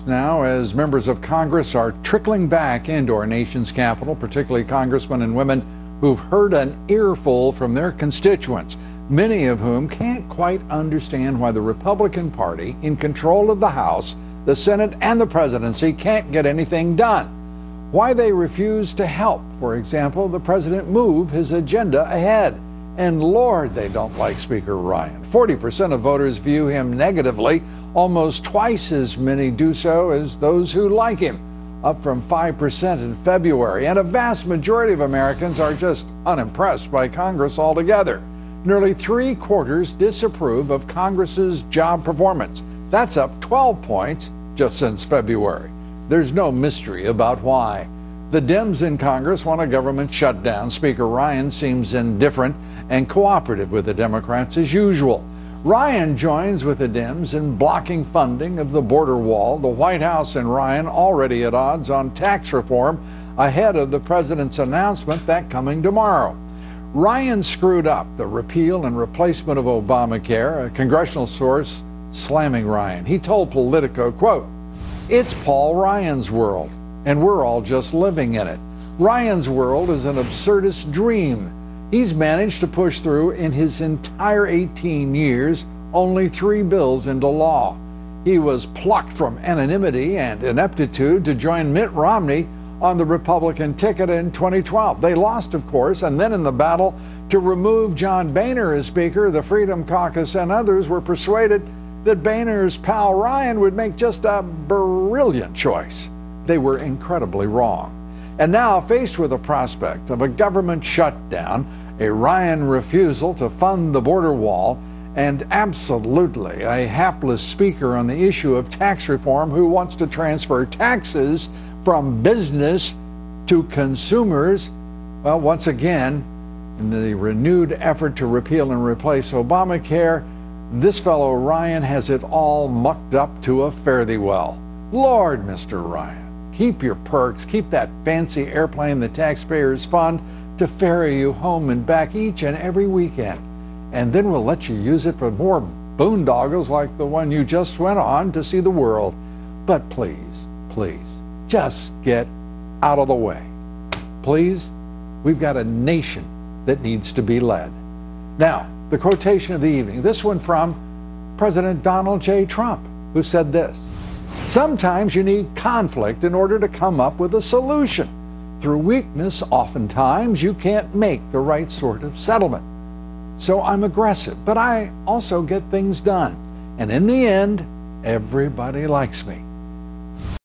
Now, as members of Congress are trickling back into our nation's capital, particularly congressmen and women who've heard an earful from their constituents, many of whom can't quite understand why the Republican Party in control of the House, the Senate, and the presidency can't get anything done. Why they refuse to help, for example, the president move his agenda ahead. And Lord, they don't like Speaker Ryan. 40% of voters view him negatively. Almost twice as many do so as those who like him, up from 5% in February. And a vast majority of Americans are just unimpressed by Congress altogether. Nearly 3/4 disapprove of Congress's job performance. That's up 12 points just since February. There's no mystery about why. The Dems in Congress want a government shutdown. Speaker Ryan seems indifferent and cooperative with the Democrats as usual. Ryan joins with the Dems in blocking funding of the border wall. The White House and Ryan already at odds on tax reform ahead of the president's announcement that coming tomorrow. Ryan screwed up the repeal and replacement of Obamacare, a congressional source slamming Ryan. He told Politico, quote, "It's Paul Ryan's world, and we're all just living in it. Ryan's world is an absurdist dream. He's managed to push through in his entire 18 years only 3 bills into law. He was plucked from anonymity and ineptitude to join Mitt Romney on the Republican ticket in 2012. They lost, of course, and then in the battle to remove John Boehner as Speaker, the Freedom Caucus and others were persuaded that Boehner's pal Ryan would make just a brilliant choice. They were incredibly wrong. And now, faced with the prospect of a government shutdown, a Ryan refusal to fund the border wall, and absolutely a hapless speaker on the issue of tax reform who wants to transfer taxes from business to consumers, well, once again, in the renewed effort to repeal and replace Obamacare, this fellow Ryan has it all mucked up to a fare-thee-well. Lord, Mr. Ryan, keep your perks, keep that fancy airplane the taxpayers fund to ferry you home and back each and every weekend. And then we'll let you use it for more boondoggles like the one you just went on to see the world. But please, please, just get out of the way. Please, we've got a nation that needs to be led. Now, the quotation of the evening, this one from President Donald J. Trump, who said this: "Sometimes you need conflict in order to come up with a solution. Through weakness, oftentimes you can't make the right sort of settlement. So I'm aggressive, but I also get things done. And in the end, everybody likes me."